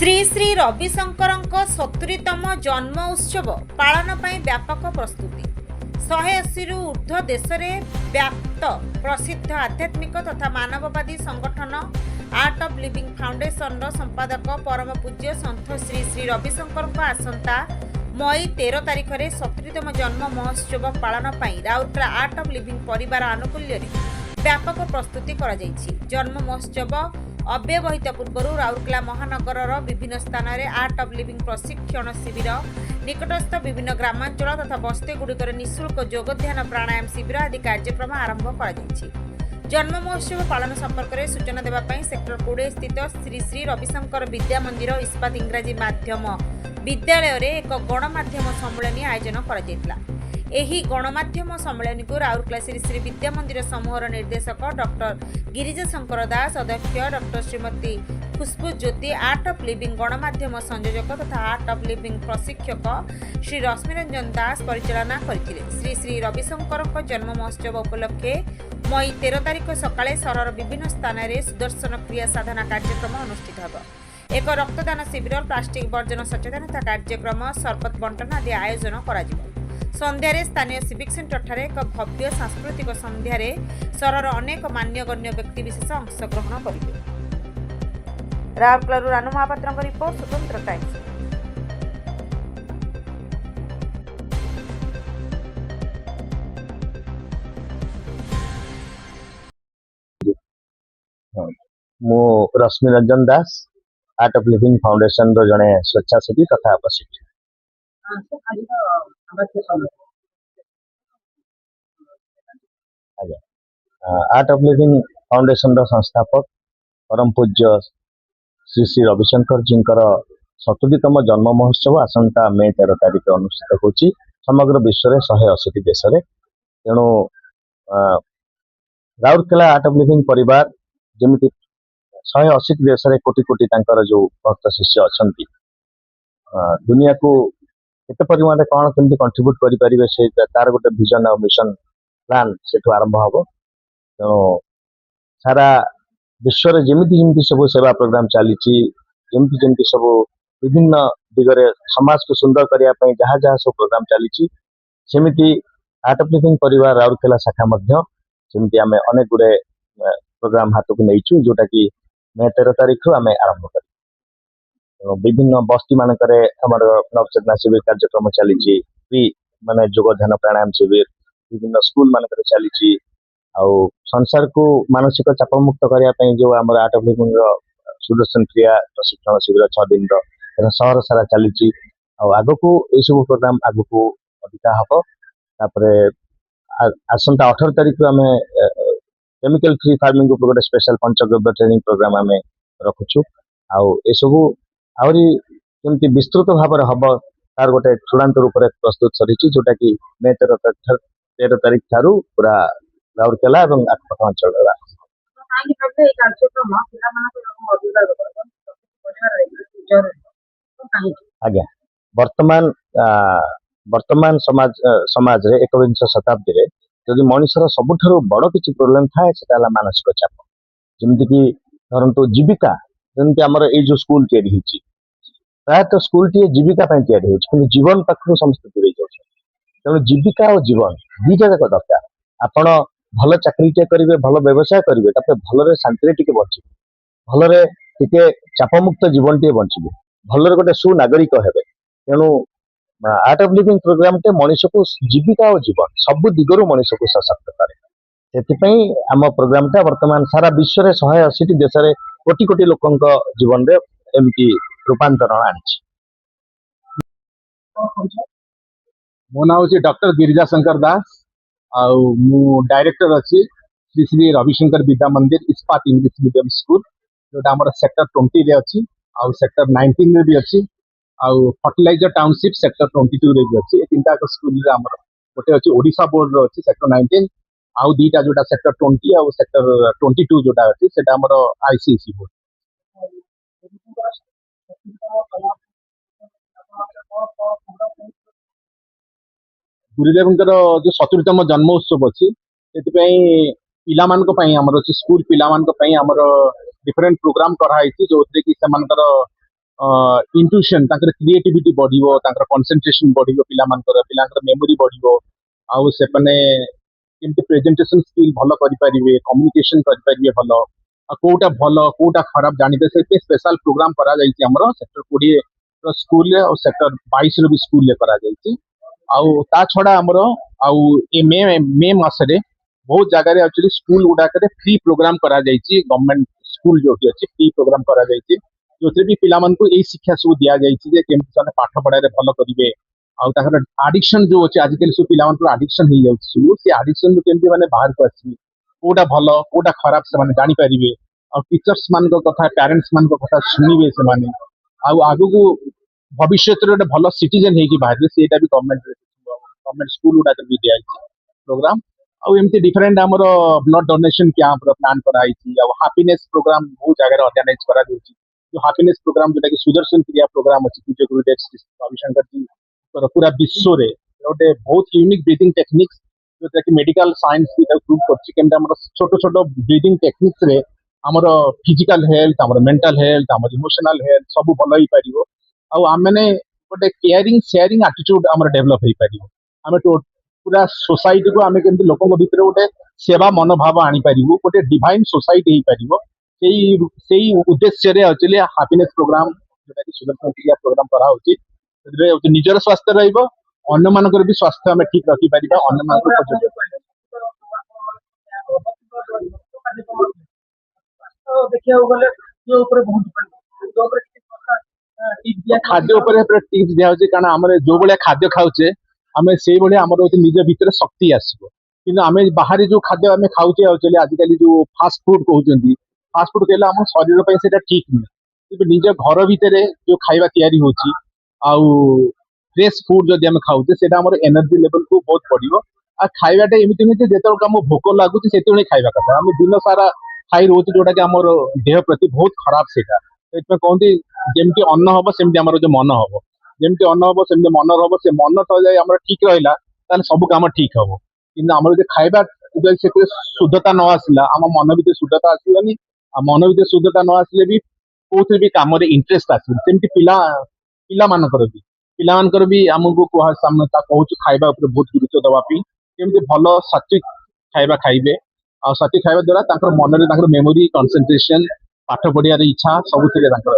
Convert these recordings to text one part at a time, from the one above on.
श्री श्री रविशंकर 70तम जन्म उत्सव पालन पर व्यापक प्रस्तुति 180 रु ऊर्ध्व देश में व्याप्त प्रसिद्ध आध्यात्मिक तथा मानववादी संगठन आर्ट ऑफ लिविंग फाउंडेशन संपादक परम पूज्य सन्थ श्री श्री रविशंकर आसंता मई 13 तारिख में 70तम जन्म महोत्सव पालन पर राउरकेला आर्ट ऑफ लिविंग परिवार आनुकूल्य व्यापक प्रस्तुति करा जायछि। जन्म महोत्सव अव्यवहित पूर्व राउरकेला महानगर विभिन्न स्थान में आर्ट ऑफ लिविंग प्रशिक्षण शिविर निकटस्थ विभिन्न ग्रामांचल तथा बस्ती गुड़िक निःशुल्क योगध्यान प्राणायाम शिविर आदि कार्यक्रम आरंभ कर जन्म महोत्सव पालन संपर्क में सूचना देवाई सेक्टर 20 स्थित श्री श्री रविशंकर विद्या मंदिर इस्पात इंग्राजी माध्यम विद्यालय रे एक गणमाध्यम सम्मेलन आयोजन करा एही गणमाध्यम सम्मेलन को राउरकेला श्री श्री विद्या मंदिर समूहर निर्देशक डॉक्टर गिरिजा शंकर दास अध्यक्ष doctor Shrimati Khushboo Jyoti art of living गणमाध्यम संयोजक तथा आर्ट ऑफ लिविंग प्रशिक्षक श्री रश्मिरंजन दास परिचालना करथिले। श्री श्री रविशंकर जन्म महोत्सव उपलक्षे मई 13 तारिख सकाळे सहरर विभिन्न स्थान में सुदर्शन क्रिया साधना कार्यक्रम अनुष्ठित होगा। एक रक्तदान शिविर प्लास्टिक वर्जन सचेतनता कार्यक्रम सरबत बंटन आदि आयोजन करा संध्यारे स्थानीय सिविक सेंटर ठारे एक भव्य सांस्कृतिक संध्यारे सहरर अनेक मान्यगण्य व्यक्तिविशेष अंशग्रहण करेंगे। राउरकेला रानू महापात्र रिपोर्ट स्वतंत्र टाइम्स। मु रश्मिरंजन दास आर्ट ऑफ लिविंग फाउंडेशन रो जने स्वेच्छासेवी तथा प्रशिक्षक। आर्ट ऑफ लिविंग फाउंडेशन रो संस्थापक परम पूज्य श्री श्री रविशंकर जी 70तम जन्म महोत्सव आसंता मई 13 तारिख अनुष्ठित होची समग्र विश्व में 180 देश में। तेणु राउरकेला आर्ट ऑफ लिविंग परिवार जमी 180 देश में कोटी कोटी तांकर जो भक्त शिष्य अछंती दुनिया को केते परिमाण कौन केमती कंट्रीब्यूट करि परिबे से तार गोटे विजन और मिशन प्लान सेठु आरंभ हबो। तेणु सारा विश्व में जमी सब सेवा प्रोग्राम चली जमी सब विभिन्न दिगरे समाज को सुंदर करने जहाँ जहाँ सब प्रोग्राम चली सेमती आर्ट ऑफ लिविंग परिवार राउरकेला शाखा सेमती आम अनेक गुड़े प्रोग्राम हाथ को नहीं जोटा कि मई 13 तारिख आम आरंभ कर विभिन्न बस्ती मानक नवचेतना शिविर कार्यक्रम चली माने योग ध्यान प्राणायाम शिविर विभिन्न स्कूल मानक चली संसार को मानसिक चाप मुक्त करने जो आम आर्ट ऑफ लिविंग सुदर्शन क्रिया प्रशिक्षण शिविर 6 दिन सहर सारा चली आग को यह सब प्रोग्राम आग को अधिका हम आसंता 18 तारिख आम केमिकल फ्री फार्मिंग गोटे स्पेशल पंचगव्य ट्रेनिंग प्रोग्राम आम रखुचु आसबू आहरी केमती विस्तृत भाव हम तार गोटे चूड़ांत रूप में प्रस्तुत सरी जोटा कि मई 13 तारिख ठारू पूरा राउरकेला और आखपाख अंचल आज्ञा वर्तमान समाज रे 21 शताब्दी रे जदि मनुष्यर सबुठारु बड़ किसी प्रोब्लेम थाए सेटा मानसिक चाप जमीती कि धरतु जीविका जमी आमर ये जो स्कूल तैयारी होती प्रायतः स्कूल टी जीविका तैयारी जीवन पाखु समस्त दूरे जाऊँ। तेणु जीविका और जीवन दुईटा जाक दरकार आपण भल चाकरी करेंगे भल व्यवसाय करेंगे भल शांति टे बचे भल चापमुक्त जीवन टे बचे भल गोटे सुनागरिक हेबे। तेणु आर्ट ऑफ लिविंग प्रोग्राम टे मनुष्य को जीविका और जीवन सब दिगरु मनुष्य को सशक्त करे से आम प्रोग्राम टा वर्तमान सारा विश्व में 180 देश में कोटी कोटी लोकों जीवन में एमती रूपांतरण आनी। मो ना हूँ डॉक्टर गिरिजा शंकर दास डायरेक्टर अच्छी श्री श्री रविशंकर विद्या मंदिर इस्पात इंग्लिश मीडियम स्कूल जोटा आम सेक्टर 20 रे अच्छी सेक्टर 19 में भी अच्छी फर्टिलाइजर टाउनशिप सेक्टर 22 रे भी अच्छी तीनटा स्कूल गोटे अच्छी ओडिशा बोर्ड रो अच्छी सेक्टर 19 आउ दीटा जोटा सेक्टर 20 और सेक्टर 22 जोटा अच्छी सेटा हमर आईसीएसई बोर्ड। गुरुदेव जो 70तम जन्मोत्सव अच्छी से पिला स्कूल पिला डिफरेंट प्रोग्राम कराई जो कि इंट्यूशन क्रिएटिविटी बढ़िबो कंसंट्रेशन बढ़िबो पिलांकर मेमोरी बढ़िबो आउ से माने केमती प्रेजेंटेशन स्किल भलो करि परिबे कम्युनिकेशन करि परिबे भलो आ कोटा भलो कोटा खराब जानिबे से स्पेशल प्रोग्राम करा जाईची हमरो सेक्टर 20 रो स्कूल रे और सेक्टर 22 रो भी स्कूल रे करा जाईची आउ ता छडा हमरो आउ ए मे मास रे बहुत जगह रे एक्चुअली स्कूल गुडा करे फ्री प्रोग्राम करा जाईची गवर्नमेंट स्कूल जो अछि फ्री प्रोग्राम करा जाईची जो भी पिलाମାନଙ୍କୁ एई शिक्षा सब दिया जाईची जे केमती सने पाठ पढारे भलो करिवे आउ ताकर एडिक्शन जो अछि आजकल सब पिलाମାନଙ୍କୁ एडिक्शन ही जाउछि सब से एडिक्शन रो केमती माने बाहर को आछि कोटा भलो कोटा खराब से माने जानि परिवे और टीचर्स मान को कथा पेरेंट्स मान को कथा सुनिवे से माने आउ आगु को भविष्य रे ଗୋଟେ ଭଲ सिटीजन हेकी बाहर सेटा भी गवर्नमेंट स्कूल गुडा भी दिया प्रोग्राम ଆଉ ଏମିତି ଡିଫରେଣ୍ଟ ଆମର ବ୍ଲଡ୍ ଡୋନେସନ୍ କ୍ୟାମ୍ପ ର ପ୍ଲାନ୍ କରାଯାଇଛି ଆଉ ହାପିନେସ୍ ପ୍ରୋଗ୍ରାମ ବହୁତ ଜାଗାରେ ଅର୍ଗାନାଇଜ କରାଯାଉଛି जो हापीनेस प्रोग्राम जोटा कि सुदर्शन क्रिया प्रोग्राम अच्छी पूज्य गुरुदेव श्री रविशंकर जी पूरा विश्व रे गोटे बहुत यूनिक ब्रीथिंग टेक्निक्स जोटा कि मेडिकल साइंस भी प्रूव करछि केनटा हमर छोट छोट ब्रीथिंग टेक्निक्स रे हमर फिजिकल हेल्थ हमर मेंटल हेल्थ हमर इमोशनल हेल्थ सब भल होई परिबो आ आमने गोटे केयरिंग शेयरिंग एटीट्यूड हमर डेवलप होई परिबो आमे तो पूरा सोसाइटी को आमे केमति लोकन भीतर गोटे सेवा मनोभाव आनी परिबो गोटे डिवाइन सोसाइटी होई परिबो सेही उद्देश्य रे एक्चुअली हैप्पीनेस प्रोग्राम जोटा कि सुदर्शन क्रिया प्रोग्राम करा होची जे निजर स्वास्थ्य रहइबो अन्य मानकर भी स्वास्थ्य हमें ठीक रखी परिबा अन्य मानकर देखिया गले जो ऊपर बहुत जो ऊपर खाद्य ऊपर टिप्स दिया होची कारण हमरे जो बळे खाद्य खाउचे हमें सेही बळे हमर निज भीतर शक्ति आसीबो किंतु हमें बाहरी जो खाद्य हमें खाउचे एक्चुअली आजकल जो फास्ट फूड कहउचंदी फास्ट फूड केला हम शरीर पे सेटा ठीक नहीं निज घर भीतर जो खाइबा तैयारी होची आउ फ्रेश फूड जदि हम खाउचे सेटा हमर एनर्जी लेवल को बहुत बढ़िबो आ खाइबाटा एमिति नहीं जेतल हम भोक लागुची सेतुळे खाइबा कथा हम दिन सारा खाई रोची जोटा कि हमर देह प्रति बहुत खराब सेटा एतमे कोंती जेमति अन्न हबो सेमति हमर जो मन हबो जेमति अन्न हबो सेमति मन हबो से मन तो जाय हमर ठीक रहिला ताले सब काम ठीक हबो किंतु हमर जे खाइबा जदि से शुद्धता न आसिला हम मन भीतर शुद्धता आसिलानी आ मन भीतर शुद्धता न आसिले भी कोथे भी काम रे इंटरेस्ट आसी सेमति पिला मानकर भी हमको कोहा सामने ता कहूछु खाइबा ऊपर बहुत गुरुत्व दवा पी केमति भलो सात्विक खाइबा खाइबे आ सात्विक खाइबा द्वारा ताकर मन रे ताकर मेमोरी कंसंट्रेशन पाठ पढ़िया रे इच्छा सब थिरे ताकर।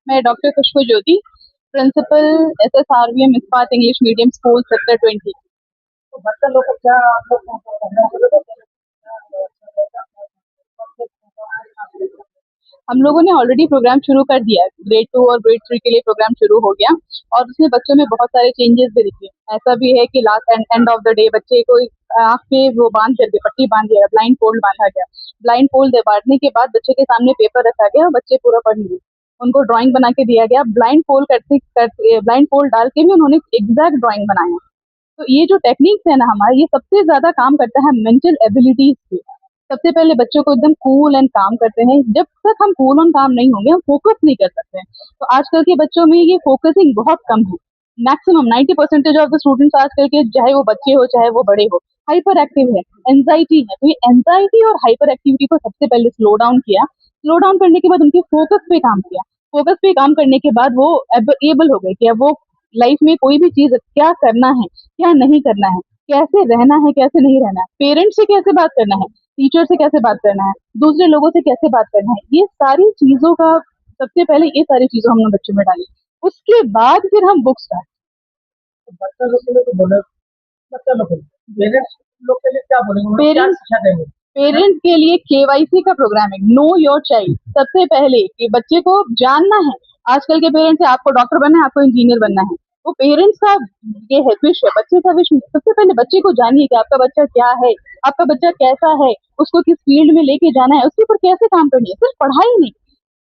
मैं डॉक्टर खुशबू ज्योति प्रिंसिपल SSRVM इस्पात इंग्लिश मीडियम स्कूल सेक्टर 20। तो बच्चा लोग को क्या आप लोग हम लोगों ने ऑलरेडी प्रोग्राम शुरू कर दिया है। ग्रेड 2 और ग्रेड 3 के लिए प्रोग्राम शुरू हो गया और उसमें बच्चों में बहुत सारे चेंजेस भी दिखे। ऐसा भी है कि last end of the day बच्चे को आँख पे वो बांध करके पट्टी बांध दिया, ब्लाइंड फोल्ड बांधा गया। ब्लाइंड फोल्ड बांधने के बाद बच्चे के सामने पेपर रखा गया और बच्चे पूरा पढ़ लिए। उनको ड्राइंग बना के दिया गया। ब्लाइंड फोल्ड डाल के भी उन्होंने एग्जैक्ट ड्राइंग बनाया। तो ये जो टेक्निक्स है ना हमारा, ये सबसे ज्यादा काम करता है मेंटल एबिलिटीज पे। सबसे पहले बच्चों को एकदम कूल एंड काम करते हैं। जब तक हम कूल एंड काम नहीं होंगे हम फोकस नहीं कर सकते हैं। तो आजकल के बच्चों में ये फोकसिंग बहुत कम है। मैक्सिमम 90% ऑफ द स्टूडेंट्स आजकल के, चाहे वो बच्चे हो चाहे वो बड़े हो, हाइपर एक्टिव है, एंजाइटी है। तो ये एंजाइटी और हाइपर एक्टिविटी को सबसे पहले स्लो डाउन किया। स्लो डाउन करने के बाद उनके फोकस पे काम किया। फोकस पे काम करने के बाद वो एबल हो गए कि अब वो लाइफ में कोई भी चीज क्या करना है, क्या नहीं करना है, कैसे रहना है, कैसे नहीं रहना है, पेरेंट्स से कैसे बात करना है, टीचर से कैसे बात करना है, दूसरे लोगों से कैसे बात करना है। ये सारी चीजों का सबसे पहले ये सारी चीजों हमने बच्चों में डाली। उसके बाद फिर हम बुक स्टार्ट। बच्चा लोग के लिए तो बोले बच्चा लोग पेरेंट्स लोग के लिए क्या बोलेंगे, क्या शिक्षा देंगे? पेरेंट्स के लिए KYC का प्रोग्राम है, नो योर चाइल्ड। सबसे पहले कि बच्चे को जानना है। आजकल के पेरेंट्स है आपको डॉक्टर बनना है, आपको इंजीनियर बनना है। वो पेरेंट्स का ये है विश है, बच्चे का विश। सबसे पहले बच्चे को जानिए कि आपका बच्चा क्या है, आपका बच्चा कैसा है, उसको किस फील्ड में लेके जाना है, उसके ऊपर कैसे काम करनी है। सिर्फ पढ़ाई नहीं,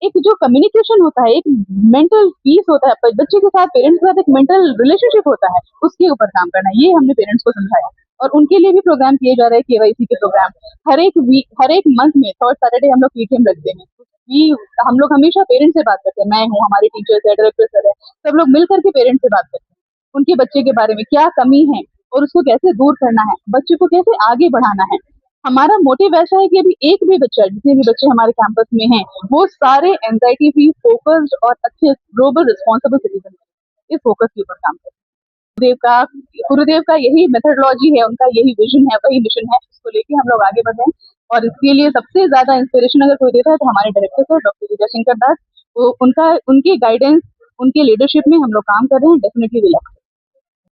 एक जो कम्युनिकेशन होता है, एक मेंटल पीस होता है बच्चे के साथ, पेरेंट्स के साथ एक मेंटल रिलेशनशिप होता है, उसके ऊपर काम करना है। ये हमने पेरेंट्स को समझाया और उनके लिए भी प्रोग्राम किए जा रहे हैं। KYC के प्रोग्राम हर एक मंथ में थर्ड सैटरडे हम लोग PTM रखते हैं। हम लोग हमेशा पेरेंट्स से बात करते हैं। मैं हूँ, हमारे टीचर्स है, डायरेक्टर सर है, सब लोग मिल करके पेरेंट्स से बात करते हैं। उनके बच्चे के बारे में क्या कमी है और उसको कैसे दूर करना है, बच्चे को कैसे आगे बढ़ाना है। हमारा मोटिव ऐसा है कि अभी एक भी बच्चा, जितने भी बच्चे हमारे कैंपस में हैं, वो सारे एंजाइटी फ्री, फोकस्ड और अच्छे ग्लोबल रिस्पॉन्सिबल सिटीजन इस फोकस के ऊपर काम करते हैं। गुरुदेव का यही मेथोडोलॉजी है, उनका यही विजन है, वही मिशन है, उसको लेके हम लोग आगे बढ़ रहे हैं। और इसके लिए सबसे ज्यादा इंस्पिरेशन अगर कोई देता है तो हमारे director sir doctor Girija Shankar Das, वो उनकी गाइडेंस, उनके लीडरशिप में हम लोग काम कर रहे हैं। Definitely will